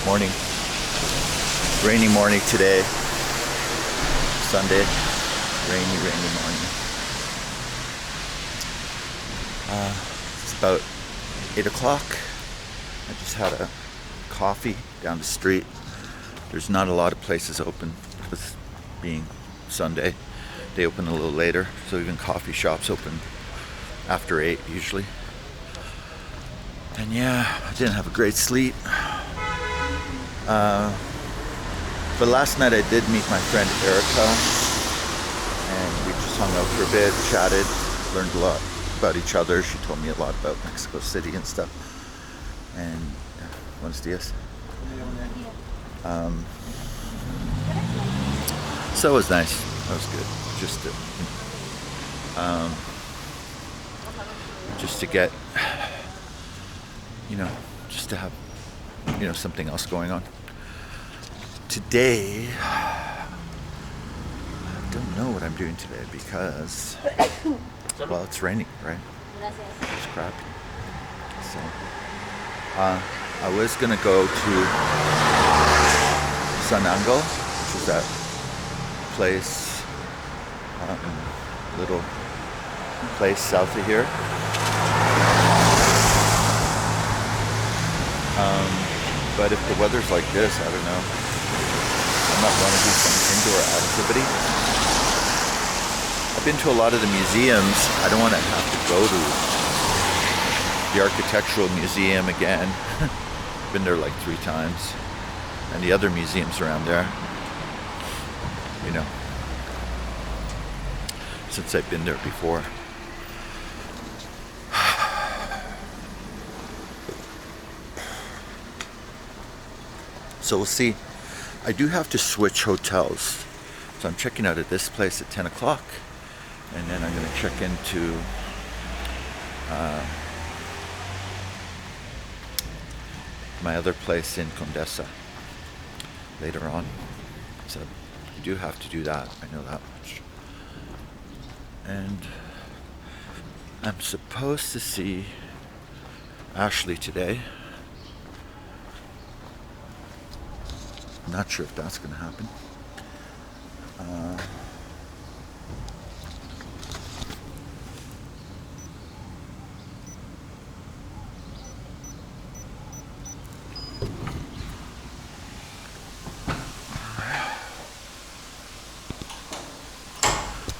Morning. Rainy morning today. Sunday. Rainy morning. It's about 8 o'clock. I just had a coffee down the street. There's not a lot of places open with being Sunday. They open a little later, so even coffee shops open after 8 usually. And yeah, I didn't have a great sleep. But last night I did meet my friend Erica, and we just hung out for a bit, chatted, learned a lot about each other. She told me a lot about Mexico City and stuff. And yeah, buenos dias. So it was nice. That was good. Just to get, just to have, something else going on. Today, I don't know what I'm doing today because, well, it's raining, right? It's crappy. So, I was gonna go to San Angel, which is that place, little place south of here. But if the weather's like this, I don't know. I might want to do some indoor activity. I've been to a lot of the museums. I don't want to have to go to the Architectural Museum again. Been there like 3 times. And the other museums around there. Since I've been there before. So we'll see. I do have to switch hotels. So I'm checking out at this place at 10 o'clock. And then I'm going to check into my other place in Condesa later on. So I do have to do that. I know that much. And I'm supposed to see Ashley today. Not sure if that's going to happen.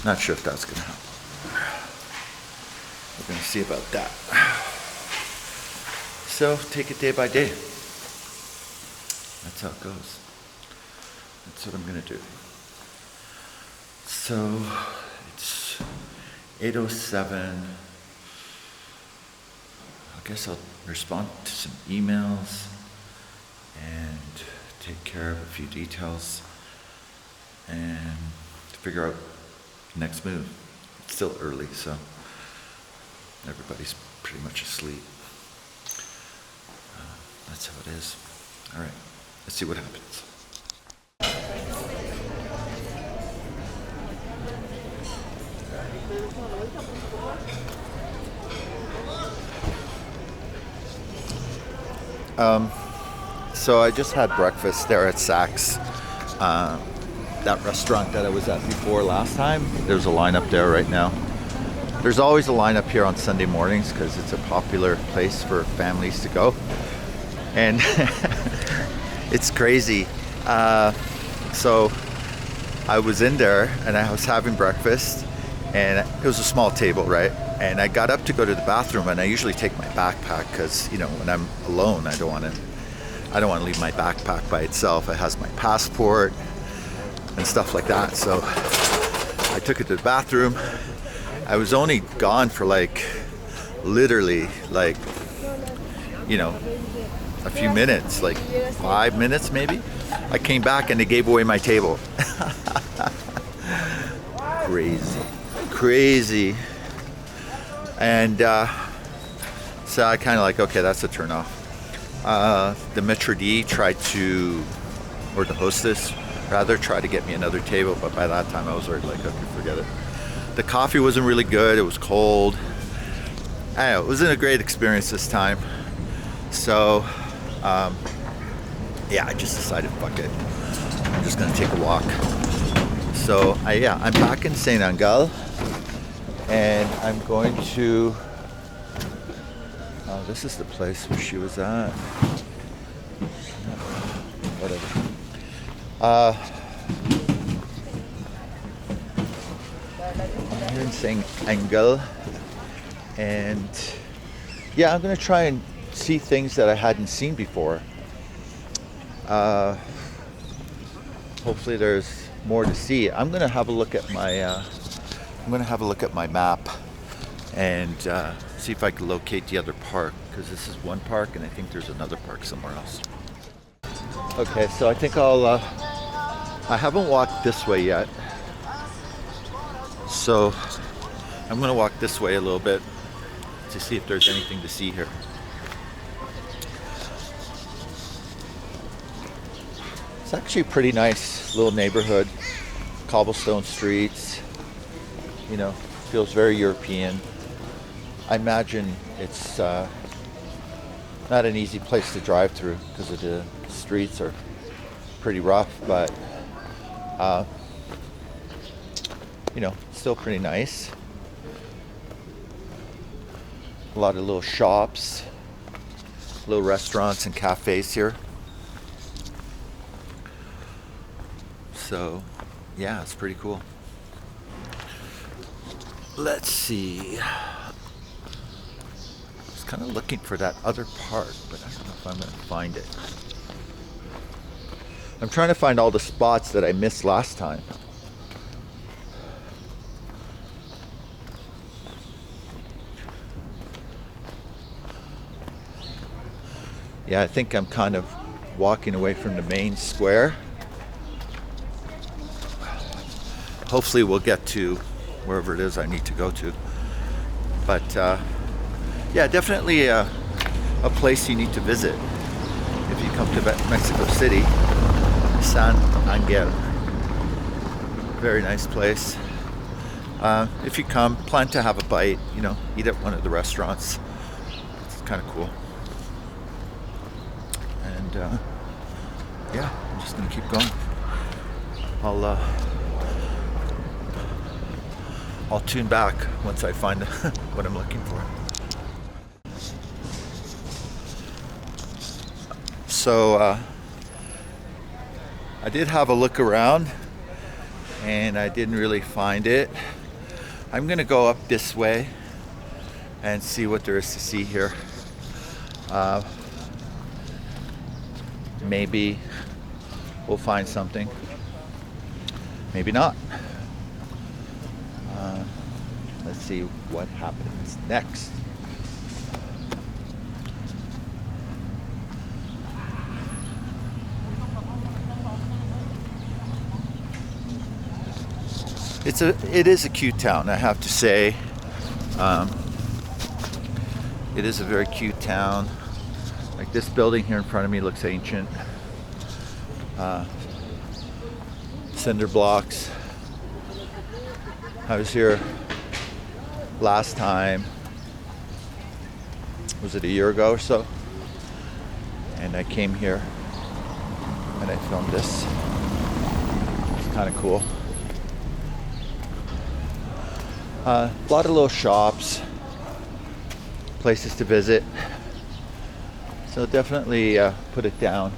Not sure if that's going to happen. We're going to see about that. So take it day by day. That's how it goes. That's what I'm going to do. So it's 8:07. I guess I'll respond to some emails and take care of a few details and figure out the next move. It's still early, so everybody's pretty much asleep. That's how it is. All right, let's see what happens. So I just had breakfast there at Saks, that restaurant that I was at before last time. There's a lineup there right now. There's always a lineup here on Sunday mornings because it's a popular place for families to go. And it's crazy. So I was in there and I was having breakfast, and it was a small table, right? And I got up to go to the bathroom, and I usually take my backpack because, when I'm alone, I don't want to leave my backpack by itself. It has my passport and stuff like that. So I took it to the bathroom. I was only gone for literally a few minutes, 5 minutes maybe. I came back and they gave away my table. Crazy. And so I kind of okay, that's a turn off. The maitre d' or the hostess rather, tried to get me another table, but by that time I was already okay, forget it. The coffee wasn't really good, it was cold. I don't know, it wasn't a great experience this time. So yeah, I just decided, fuck it. I'm just gonna take a walk. So I'm back in Saint Angel, and I'm going to. Oh, this is the place where she was at. Whatever. I'm here in Saint Angel, and yeah, I'm gonna try and see things that I hadn't seen before. Hopefully, there's more to see. I'm gonna have a look at my map and see if I can locate the other park, because this is one park, and I think there's another park somewhere else. Okay, so I think I haven't walked this way yet, so I'm gonna walk this way a little bit to see if there's anything to see here. It's actually a pretty nice little neighborhood, cobblestone streets, feels very European. I imagine it's not an easy place to drive through because the streets are pretty rough, but still pretty nice. A lot of little shops, little restaurants and cafes here. So, yeah, it's pretty cool. Let's see. I was kind of looking for that other part, but I don't know if I'm going to find it. I'm trying to find all the spots that I missed last time. Yeah, I think I'm kind of walking away from the main square. Hopefully we'll get to wherever it is I need to go to. But yeah, definitely a place you need to visit if you come to Mexico City. San Angel. Very nice place. If you come, plan to have a bite, eat at one of the restaurants. It's kind of cool. And yeah, I'm just gonna keep going. I'll tune back once I find what I'm looking for. So I did have a look around and I didn't really find it. I'm gonna go up this way and see what there is to see here. Maybe we'll find something, maybe not. Let's see what happens next. It is a cute town, I have to say. It is a very cute town. Like this building here in front of me looks ancient. Cinder blocks. I was here last time, was it a year ago or so? And I came here and I filmed this. It's kind of cool. A lot of little shops, places to visit. So definitely put it down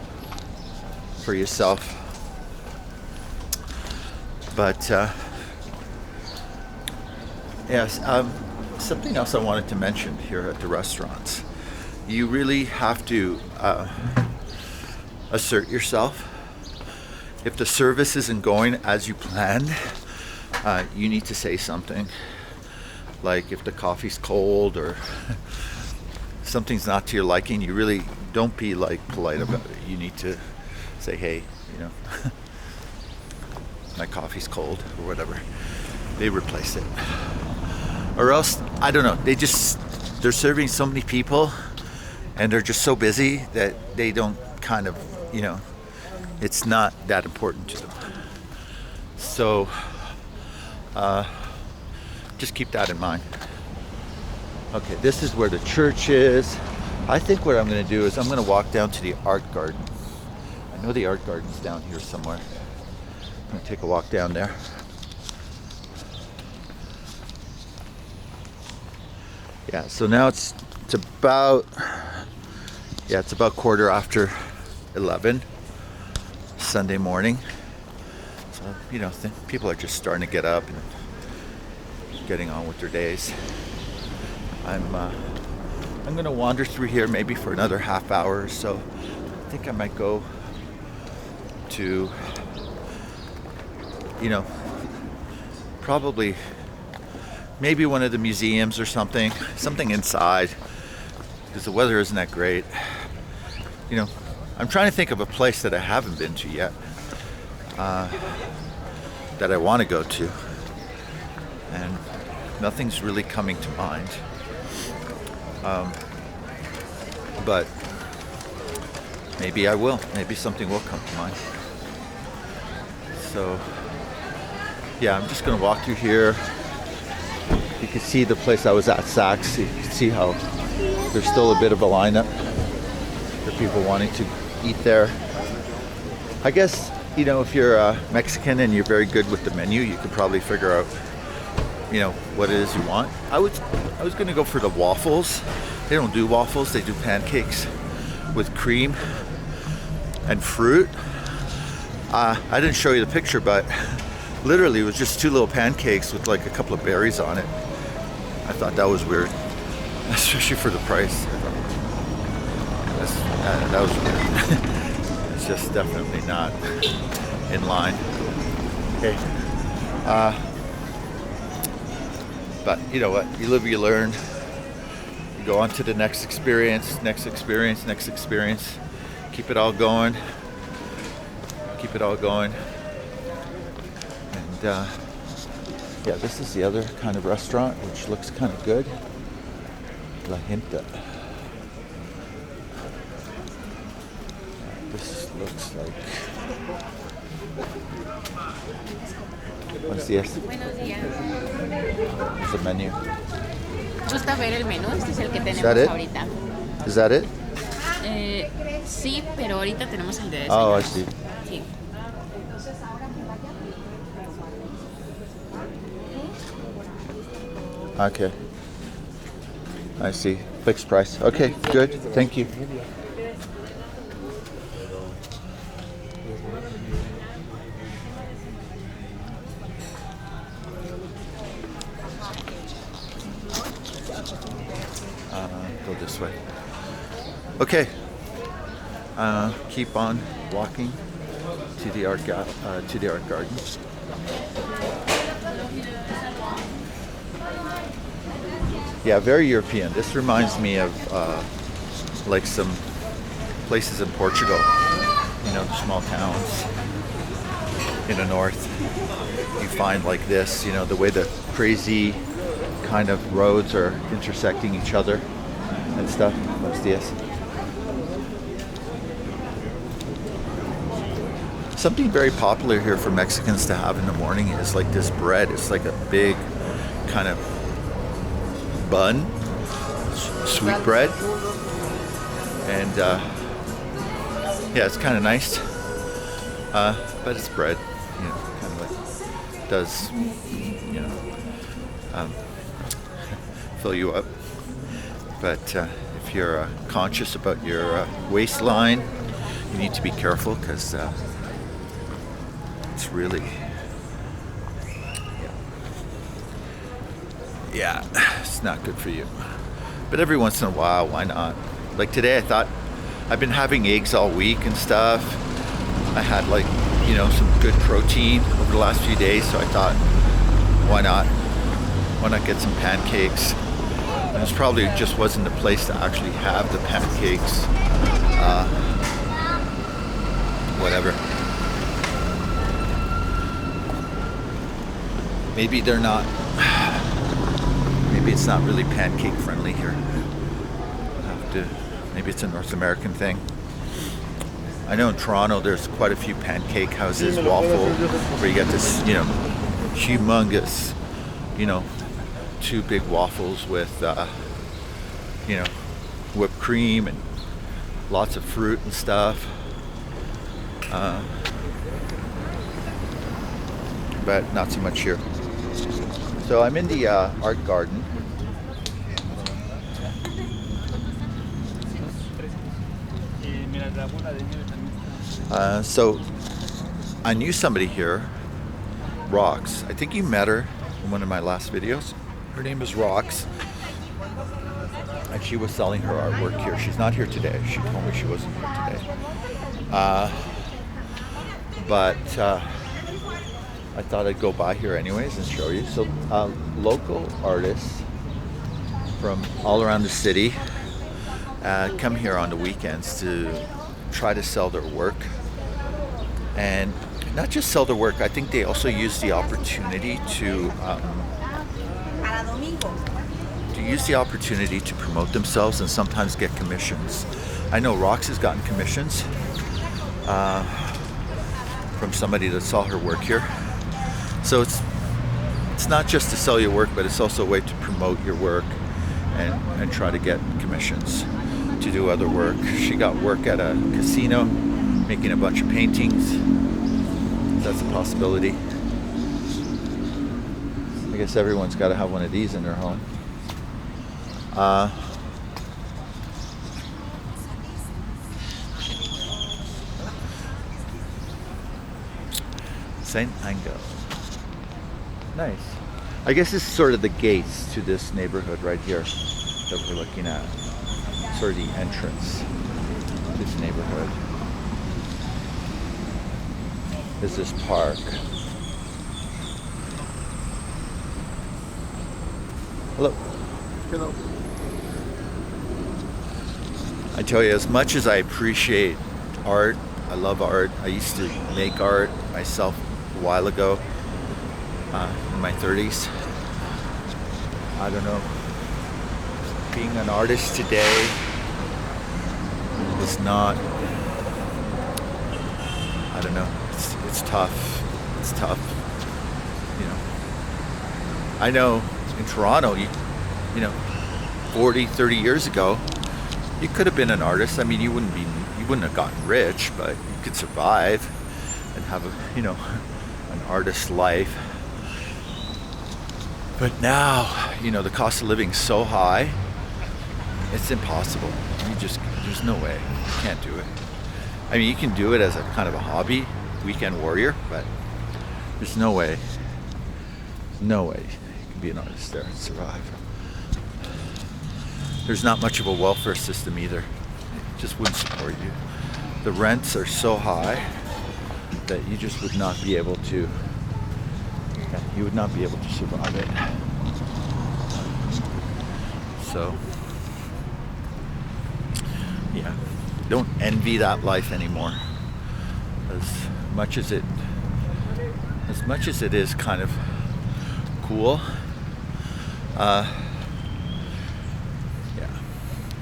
for yourself. But yes, something else I wanted to mention here at the restaurants. You really have to assert yourself. If the service isn't going as you planned, you need to say something. Like if the coffee's cold or something's not to your liking, you really don't be like polite about it. You need to say, hey, my coffee's cold or whatever. They replace it. Or else, I don't know, they're serving so many people and they're just so busy that they don't kind of, it's not that important to them. So, just keep that in mind. Okay, this is where the church is. I think what I'm going to do is I'm going to walk down to the art garden I know the art garden's down here somewhere. I'm gonna take a walk down there. Yeah, so now it's about it's about 11:15 Sunday morning. So people are just starting to get up and getting on with their days. I'm gonna wander through here maybe for another half hour or so. I think I might go to probably maybe one of the museums or something inside, because the weather isn't that great. I'm trying to think of a place that I haven't been to yet, that I want to go to, and nothing's really coming to mind. But maybe I will. Maybe something will come to mind. So yeah, I'm just gonna walk through here. You can see the place I was at, Saks. You can see how there's still a bit of a lineup for people wanting to eat there. I guess, if you're Mexican and you're very good with the menu, you could probably figure out, what it is you want. I was gonna go for the waffles. They don't do waffles, they do pancakes with cream and fruit. I didn't show you the picture, but literally it was just two little pancakes with like a couple of berries on it. I thought that was weird, especially for the price. That was weird. It's just definitely not in line. Okay. But you know what? You live, you learn. You go on to the next experience. Keep it all going. And this is the other kind of restaurant, which looks kind of good. La Hinta. This looks like... Buenos días. Buenos días. What's the menu? ¿Gusta ver el menú? Este es el que tenemos ahorita. Is that it? Sí, pero ahorita tenemos el de desayuno. Oh, I see. Sí. Okay. I see. Fixed price. Okay, good. Thank you. Go this way. Okay. Keep on walking to the art garden. Yeah, very European. This reminds me of like some places in Portugal. Small towns in the north. You find like this, the way the crazy kind of roads are intersecting each other and stuff. Buenos días. Something very popular here for Mexicans to have in the morning is like this bread. It's like a big kind of bun, sweet bread, and it's kind of nice, but it's bread, kind of like does, fill you up. But if you're conscious about your waistline, you need to be careful, because it's really, it's not good for you. But every once in a while, why not? Like today, I thought, I've been having eggs all week and stuff. I had some good protein over the last few days, so I thought, why not? Why not get some pancakes? And this probably just wasn't the place to actually have the pancakes. Whatever. Maybe they're not. Maybe it's not really pancake friendly here. Maybe it's a North American thing. I know in Toronto there's quite a few pancake houses, waffle, where you get this, humongous, two big waffles with, whipped cream and lots of fruit and stuff. But not so much here. So I'm in the art garden. So I knew somebody here, Rox. I think you met her in one of my last videos. Her name is Rox. And she was selling her artwork here. She's not here today. She told me she wasn't here today. But I thought I'd go by here anyways and show you. So local artists from all around the city come here on the weekends to try to sell their work. And not just sell their work, I think they also use the opportunity to promote themselves and sometimes get commissions. I know Rox has gotten commissions from somebody that saw her work here. So it's not just to sell your work, but it's also a way to promote your work and try to get commissions to do other work. She got work at a casino, making a bunch of paintings. That's a possibility. I guess everyone's got to have one of these in their home. Saint Ango. Nice. I guess this is sort of the gates to this neighborhood right here that we're looking at. Sort of the entrance to this neighborhood. Is this park. Hello. Hello. I tell you, as much as I appreciate art, I love art. I used to make art myself a while ago, in my 30s. I don't know. Being an artist today is not, I don't know, it's tough. It's tough. You know, I know in Toronto, you know, 40, 30 years ago, you could have been an artist. I mean, you wouldn't have gotten rich, but you could survive and have a, you know, an artist's life. But now, you know, the cost of living is so high, it's impossible. There's no way. You can't do it. I mean, you can do it as a kind of a hobby, weekend warrior, but there's no way you can be an artist there and survive. There's not much of a welfare system either. It just wouldn't support you. The rents are so high that you just would not be able to, survive it. So, yeah, don't envy that life anymore. As much as it is kind of cool,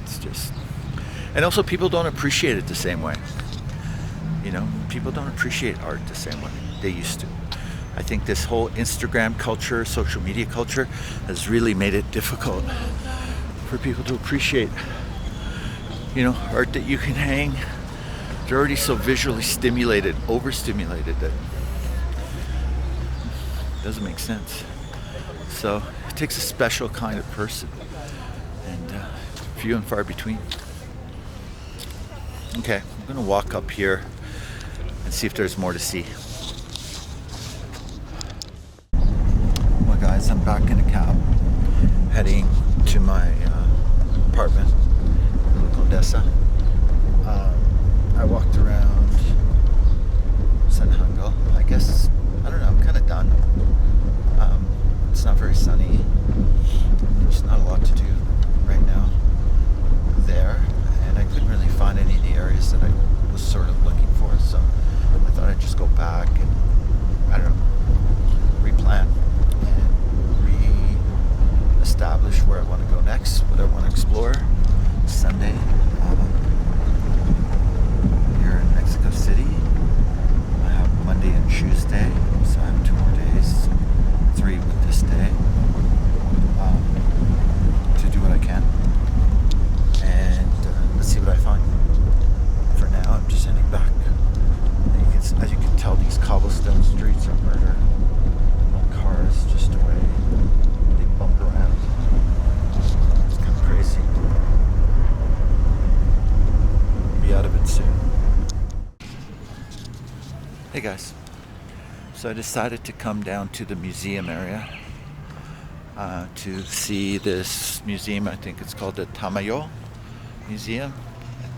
it's just, and also people don't appreciate it the same way. You know, people don't appreciate art the same way they used to. I think this whole Instagram culture, social media culture, has really made it difficult for people to appreciate, you know, art that you can hang. They're already so visually stimulated, overstimulated, that it doesn't make sense. So it takes a special kind of person, and few and far between. Okay, I'm gonna walk up here and see if there's more to see. Well guys, I'm back in a cab, heading to my apartment in the Condesa. I walked around San Hangel. I guess, I don't know, I'm kind of done. It's not very sunny. There's not a lot to do right now there, and I couldn't really find any of the areas that I was sort of looking for, so I thought I'd just go back and, I don't know, replan and re-establish where I want to go next, what I want to explore. Sunday, here in Mexico City. I have Monday and Tuesday, so I have 2 more days, 3 with this day, to do what I can. And let's see what I find. For now, I'm just heading back. guys. So I decided to come down to the museum area to see this museum. I think it's called the Tamayo Museum.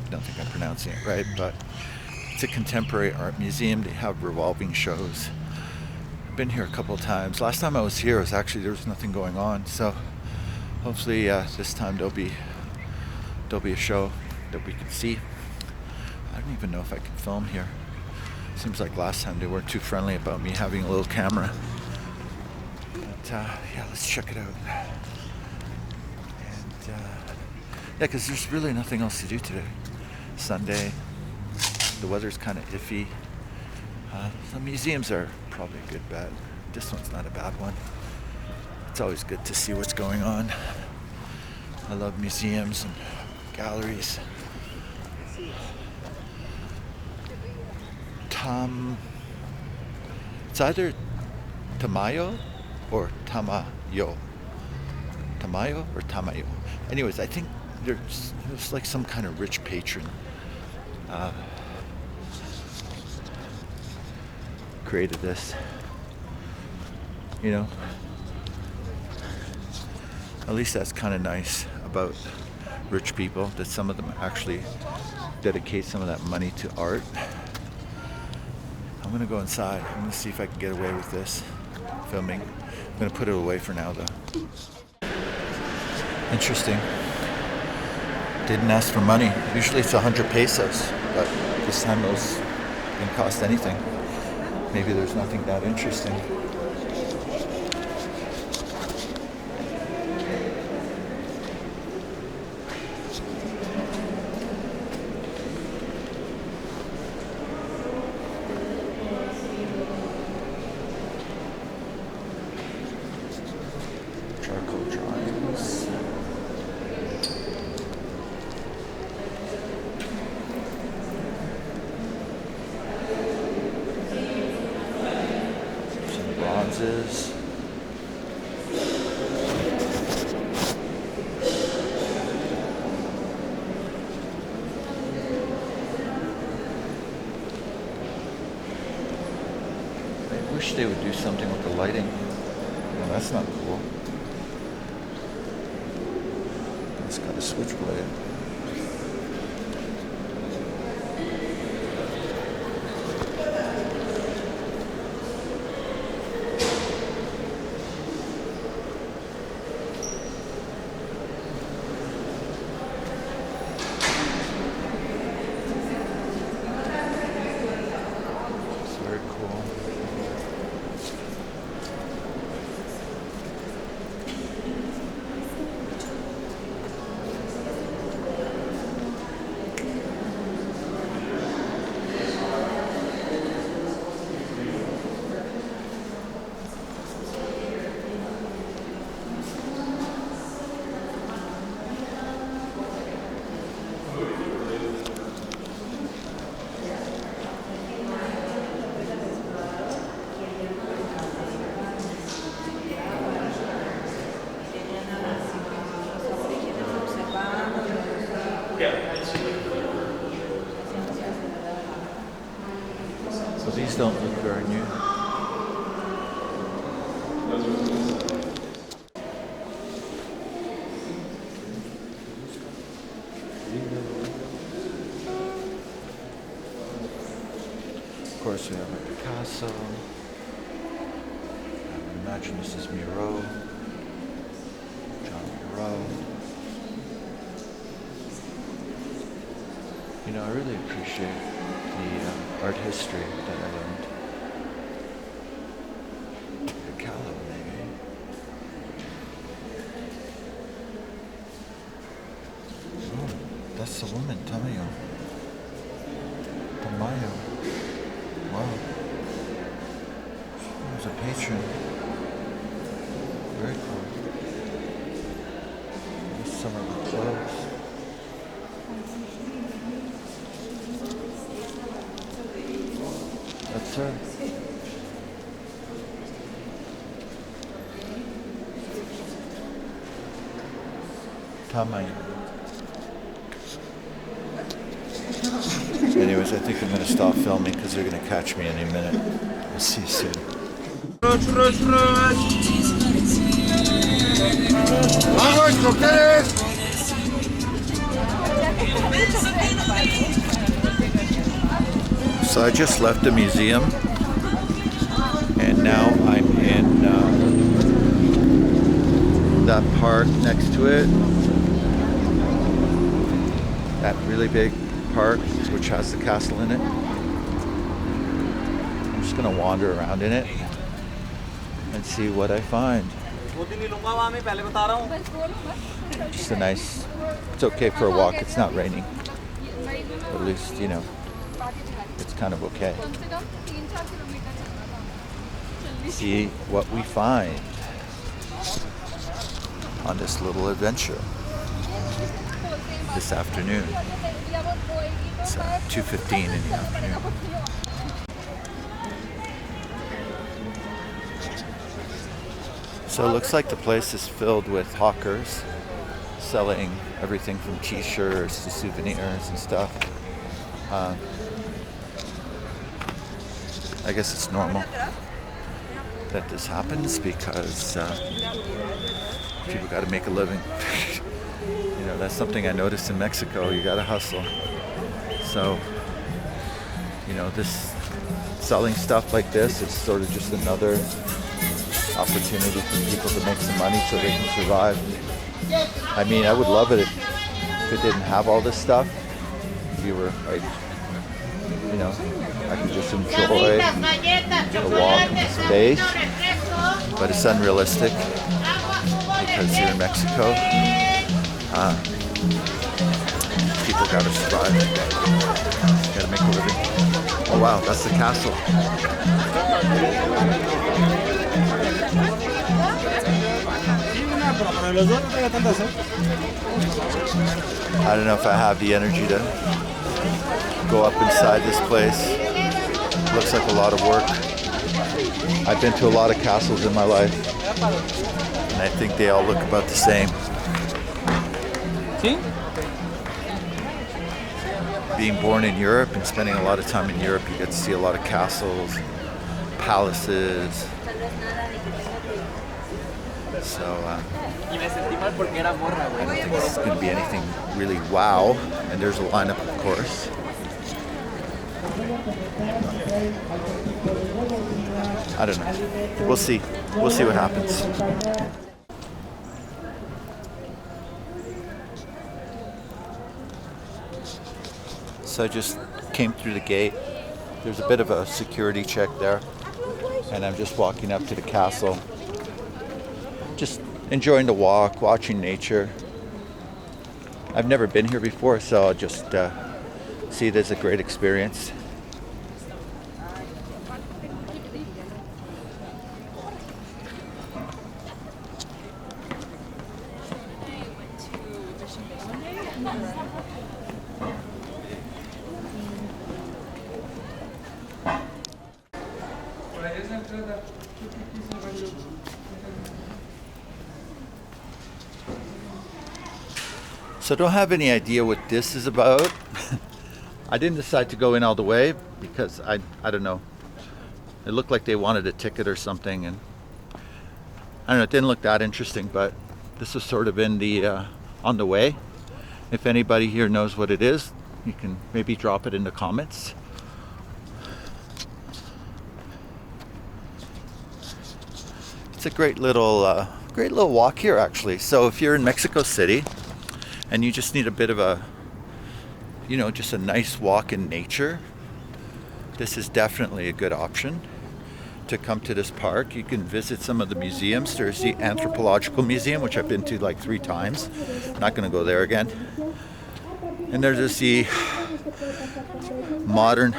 I don't think I'm pronouncing it right, but it's a contemporary art museum. They have revolving shows. I've been here a couple of times. Last time I was here, there was nothing going on. So hopefully this time there'll be a show that we can see. I don't even know if I can film here. Seems like last time they weren't too friendly about me having a little camera. But yeah, let's check it out. And yeah, because there's really nothing else to do today. Sunday, the weather's kind of iffy. The museums are probably a good bet. This one's not a bad one. It's always good to see what's going on. I love museums and galleries. It's either Tamayo or Tamayo. Tamayo or Tamayo. Anyways, I think there's like some kind of rich patron created this. You know, at least that's kind of nice about rich people, that some of them actually dedicate some of that money to art. I'm gonna go inside. I'm gonna see if I can get away with this filming. I'm gonna put it away for now though. Interesting. Didn't ask for money. Usually it's 100 pesos, but this time those didn't cost anything. Maybe there's nothing that interesting. Charcoal drawings. Some bronzes. I wish they would do something with the lighting. No, that's not cool. It's got a switchblade. It's very cool. So these don't look very new. Of course we have a Picasso. I imagine this is Miro. John Miro. You know, I really appreciate the art history that I learned. Picasso, maybe. Oh, that's the woman, Tamayo. Tamayo. Wow. She was a patron. Very cool. There's some of the clothes. That's her. Tamayo. Anyways, I think I'm going to stop filming because they're going to catch me any minute. I'll see you soon. So I just left the museum and now I'm in that park next to it. That really big park which has the castle in it. I'm just gonna wander around in it and see what I find. Just a nice, it's okay for a walk, it's not raining. At least, you know, it's kind of okay. See what we find on this little adventure this afternoon. It's 2:15 in the afternoon. So it looks like the place is filled with hawkers selling everything from t-shirts to souvenirs and stuff. I guess it's normal that this happens because people got to make a living. You know, that's something I noticed in Mexico. You got to hustle. So, you know, this selling stuff like this is sort of just another opportunity for people to make some money so they can survive. I mean, I would love it if it didn't have all this stuff. If you were like, you know, I could just enjoy the walk and the space, but it's unrealistic because here in Mexico, people gotta survive, gotta make a living. Oh wow, that's the castle. I don't know if I have the energy to go up inside this place. Looks like a lot of work. I've been to a lot of castles in my life, and I think they all look about the same. Being born in Europe and spending a lot of time in Europe, you get to see a lot of castles, palaces. So I don't think this is going to be anything really wow. And there's a lineup, of course. I don't know. We'll see. We'll see what happens. So I just came through the gate. There's a bit of a security check there. And I'm just walking up to the castle. Just enjoying the walk, watching nature. I've never been here before, so I'll just see it as a great experience. So I don't have any idea what this is about. I didn't decide to go in all the way because I don't know. It looked like they wanted a ticket or something, and I don't know, it didn't look that interesting, but this was sort of in the on the way. If anybody here knows what it is, you can maybe drop it in the comments. It's a great little walk here, actually. So if you're in Mexico City and you just need a bit of a, you know, just a nice walk in nature, this is definitely a good option to come to this park. You can visit some of the museums. There's the Anthropological Museum, which I've been to like 3 times. Not going to go there again. And there's the Modern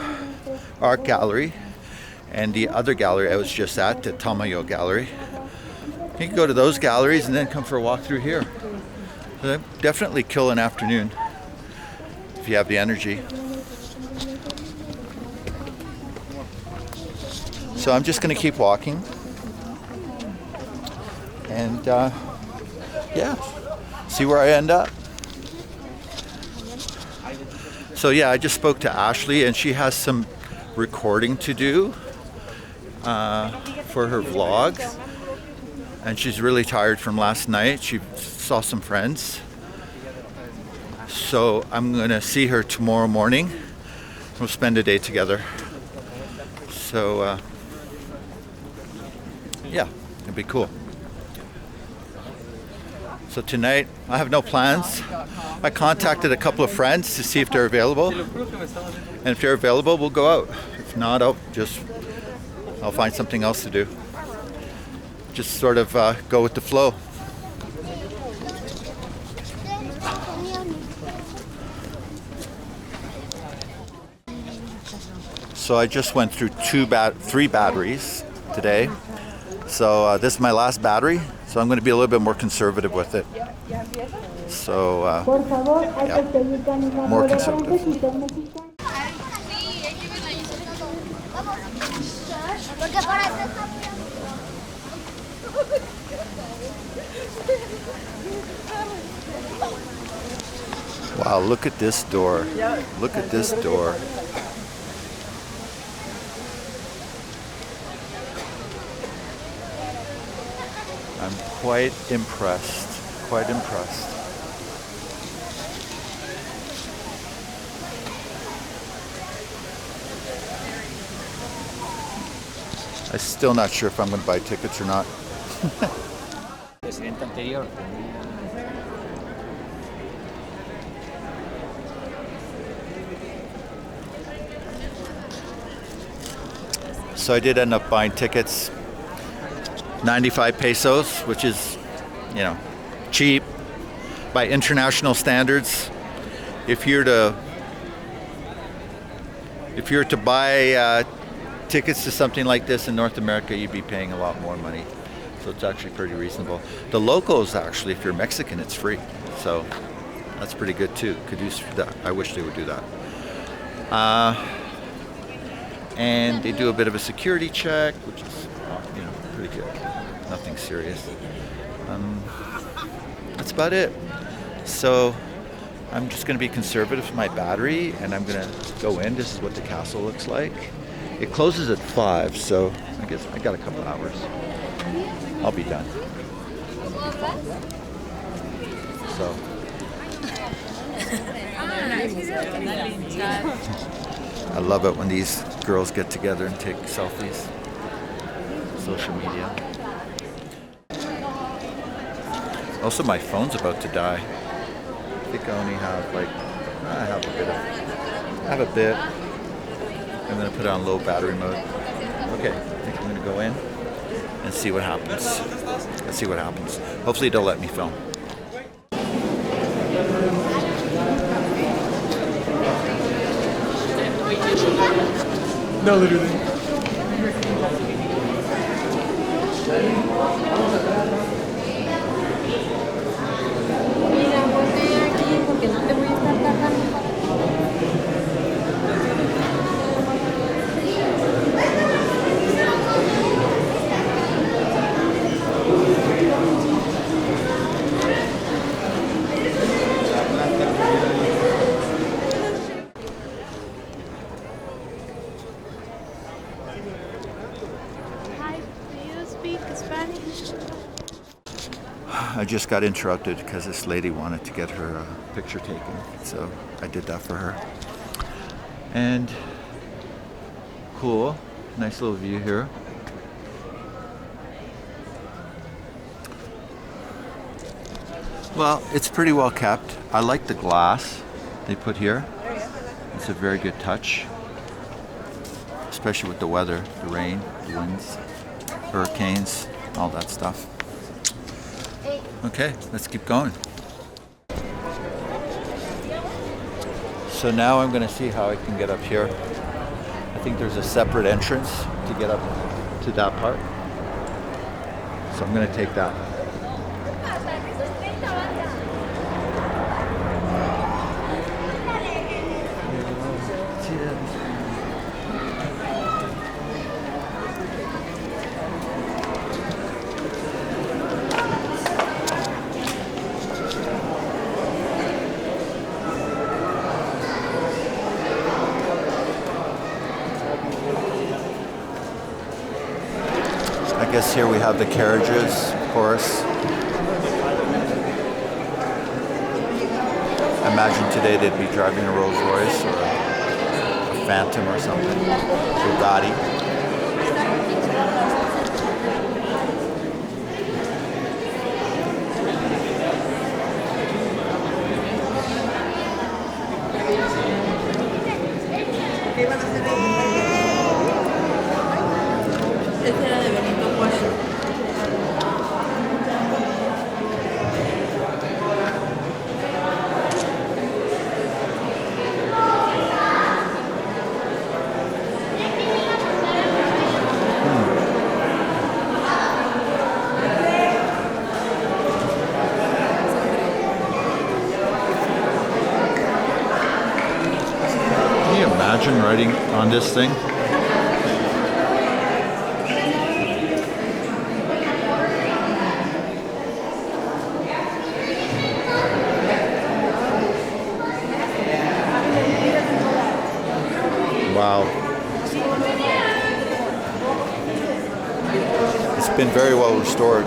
Art Gallery and the other gallery I was just at, the Tamayo Gallery. You can go to those galleries and then come for a walk through here. So definitely kill an afternoon if you have the energy. So I'm just going to keep walking and yeah, see where I end up. So yeah, I just spoke to Ashley, and she has some recording to do for her vlogs, and she's really tired from last night. She saw some friends, so I'm gonna see her tomorrow morning. We'll spend a day together. So yeah, it'd be cool. So tonight, I have no plans. I contacted a couple of friends to see if they're available. And if they're available, we'll go out. If not, I'll find something else to do. Just sort of go with the flow. So I just went through 3 batteries today. So this is my last battery. So I'm going to be a little bit more conservative with it. So yeah, more conservative. Wow, look at this door. Look at this door. I'm quite impressed. Quite impressed. I'm still not sure if I'm going to buy tickets or not. So I did end up buying tickets. 95 pesos, which is, you know, cheap by international standards. If you're to buy tickets to something like this in North America, you'd be paying a lot more money. So it's actually pretty reasonable. The locals, actually, if you're Mexican, it's free. So that's pretty good too. Could use that. I wish they would do that. And they do a bit of a security check, which is, you know, pretty good. Nothing serious. That's about it. So I'm just going to be conservative with my battery, and I'm going to go in. This is what the castle looks like. It closes at 5, so I guess I got a couple hours. I'll be done. So. I love it when these girls get together and take selfies. Social media. Also, my phone's about to die. I think I only have I have a bit. I'm gonna put it on low battery mode. Okay, I think I'm gonna go in and see what happens. Let's see what happens. Hopefully they'll let me film. No, literally. Mira, ponte aquí porque no te voy a estar tardando. Hi, do you speak Spanish? I just got interrupted because this lady wanted to get her picture taken, so I did that for her. And cool, nice little view here. Well, it's pretty well kept. I like the glass they put here. It's a very good touch, especially with the weather, the rain, the winds, hurricanes, all that stuff. Okay, let's keep going. So now I'm going to see how I can get up here. I think there's a separate entrance to get up to that part. So I'm going to take that. I guess here we have the carriages, of course. I imagine today they'd be driving a Rolls Royce or a Phantom or something, Bugatti. Imagine riding on this thing. Wow. It's been very well restored.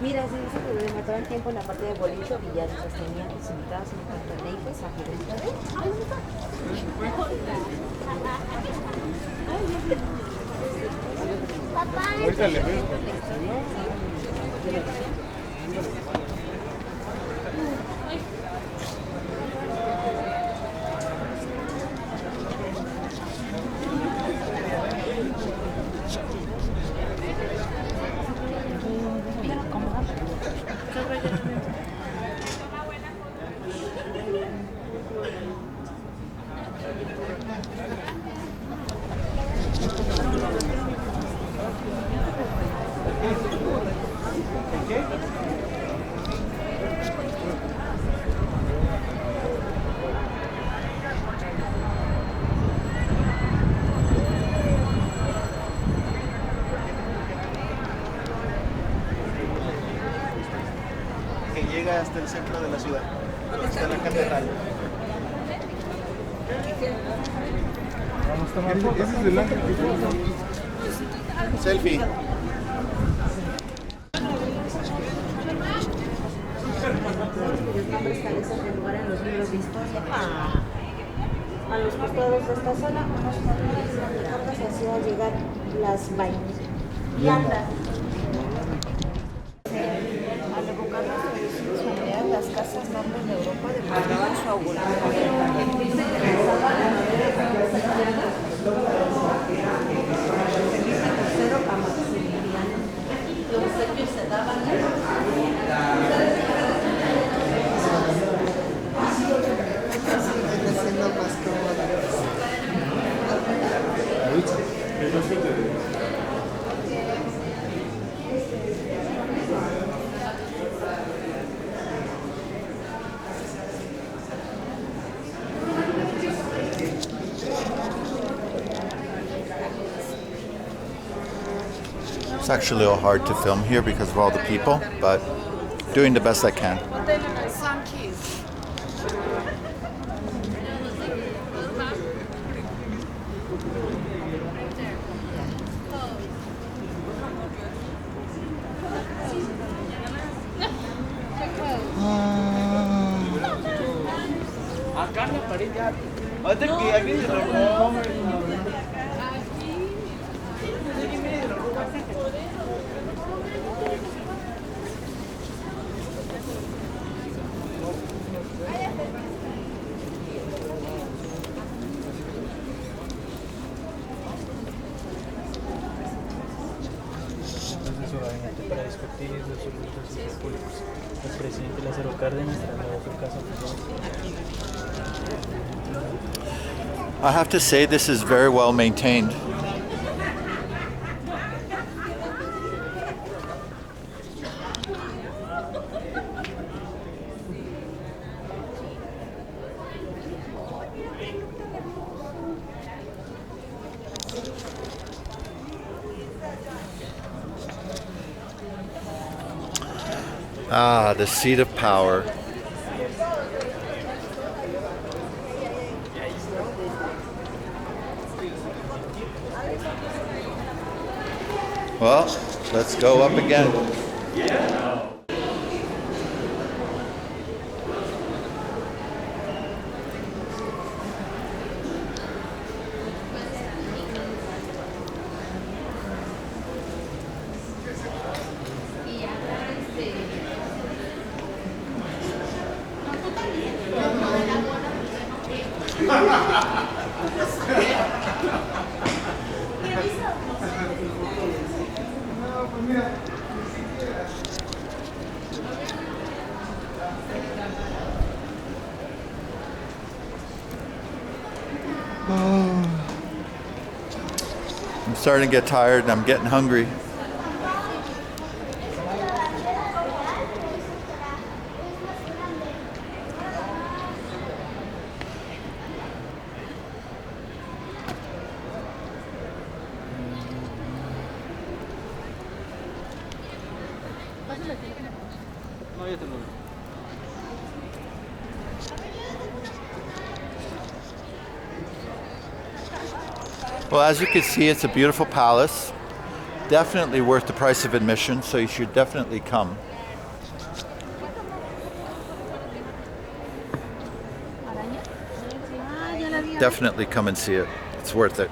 Mira, se dice que durante todo el tiempo en la parte de boliche o billar sostenían los invitados en cuanto a ley, pues a Ahorita le veo. Que llega hasta el centro de la ciudad, hasta la catedral. Vamos a tomar fotos. Ese es el ángel que selfie. Los nombres carecen de lugar en los libros de historia. A los costados de esta zona, unos paneles donde se hacía llegar las viandas. Al evocar las tradiciones familiares, las casas nobles de Europa demostraban su augurio. Los sellos se daban It's actually a little hard to film here because of all the people, but doing the best I can. Acá en la pared ya. Ahorita que alguien se lo come. Asesoramiento para discutir los asuntos públicos. El presidente Lázaro Cárdenas trasladó su caso. I have to say this is very well maintained. Ah, the seat of power. Well, let's go up again. I'm starting to get tired and I'm getting hungry. Well, as you can see, it's a beautiful palace. Definitely worth the price of admission, so you should definitely come. Definitely come and see it. It's worth it.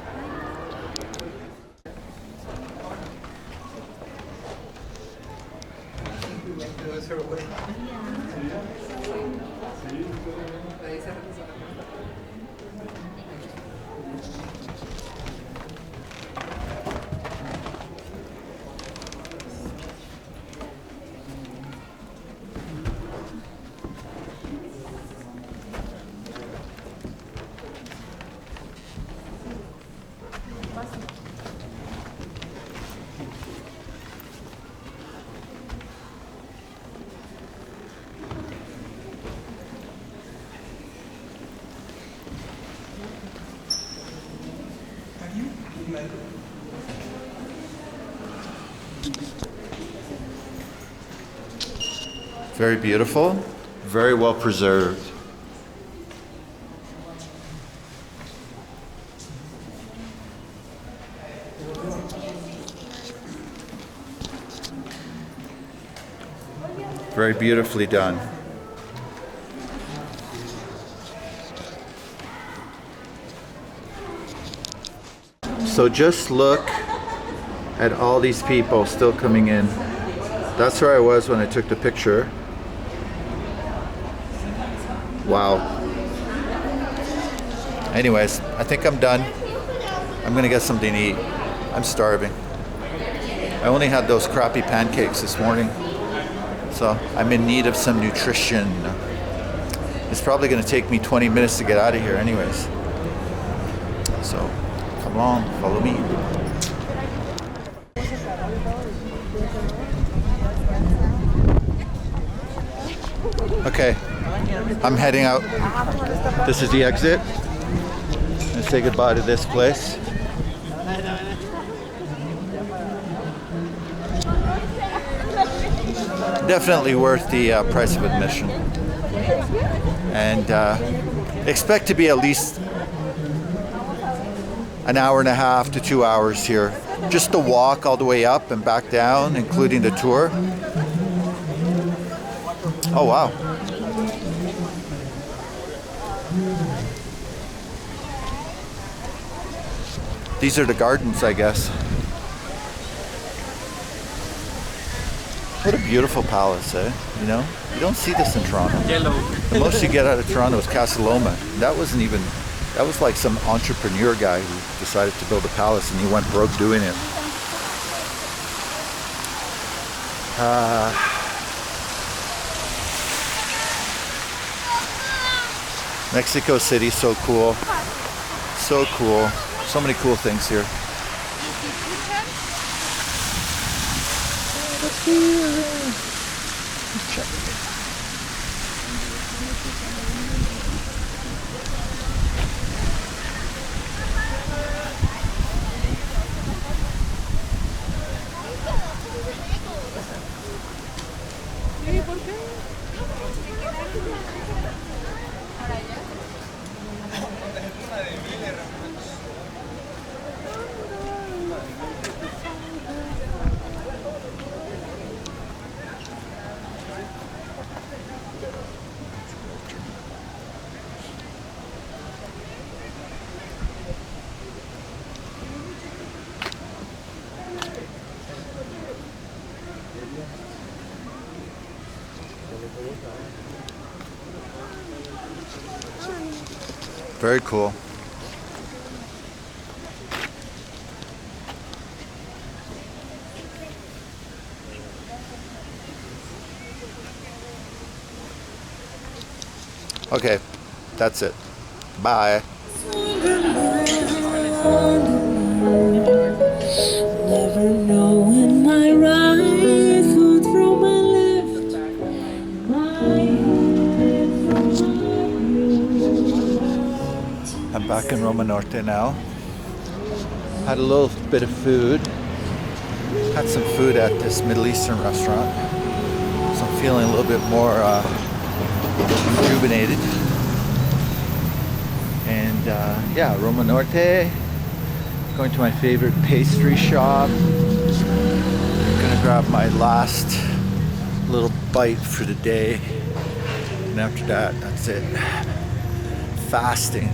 Very beautiful, very well preserved. Very beautifully done. So just look at all these people still coming in. That's where I was when I took the picture. Wow. Anyways, I think I'm done. I'm gonna get something to eat. I'm starving. I only had those crappy pancakes this morning, so I'm in need of some nutrition. It's probably gonna take me 20 minutes to get out of here anyways. So come along, follow me. Okay, I'm heading out. This is the exit. Let's say goodbye to this place. Definitely worth the price of admission. And expect to be at least an hour and a half to 2 hours here. Just to walk all the way up and back down, including the tour. Oh, wow. These are the gardens, I guess. What a beautiful palace, eh? You know? You don't see this in Toronto. Yellow. The most you get out of Toronto is Casa Loma. That wasn't even, that was like some entrepreneur guy who decided to build a palace and he went broke doing it. Mexico City, so cool. So cool. So many cool things here. Check. Very cool. Okay, that's it. Bye. Never know when my right foot from my left, my head from my I'm back in Roma Norte now. Had a little bit of food. Had some food at this Middle Eastern restaurant. So I'm feeling a little bit more rejuvenated. And yeah, Roma Norte. Going to my favorite pastry shop. Gonna grab my last little bite for the day. And after that, that's it. Fasting.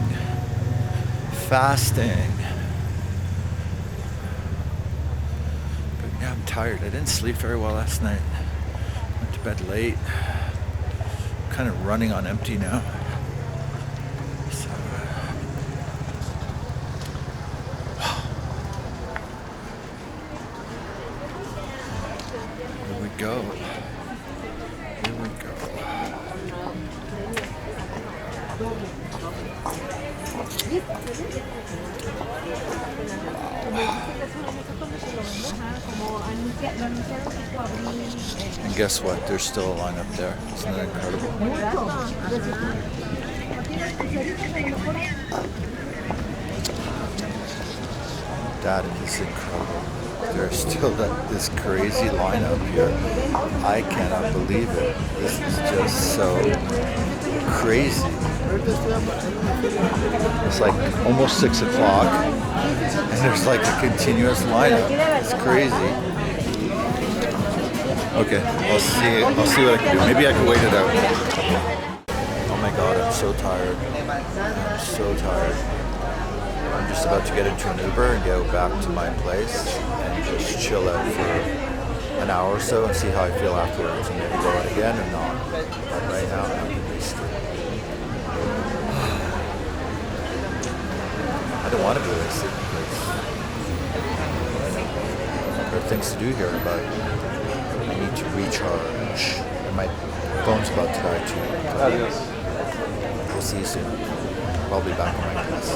But yeah, I'm tired. I didn't sleep very well last night. Went to bed late. Kind of running on empty now. So, here we go. Here we go. And guess what? There's still a line up there. Isn't that incredible? That is incredible. There's still this crazy line up here. I cannot believe it. This is just so crazy. It's like almost 6 o'clock and there's like a continuous lineup. It's crazy. Okay, I'll see what I can do. Maybe I can wait it out. Oh my god, I'm so tired. I'm so tired. I'm just about to get into an Uber and go back to my place and just chill out for an hour or so and see how I feel afterwards and maybe go out again or not. But right now I'm wasted. I don't want to be wasted because there are things to do here, but I need to recharge. And my phone's about to die too. We'll see you soon. I'll be back in my class.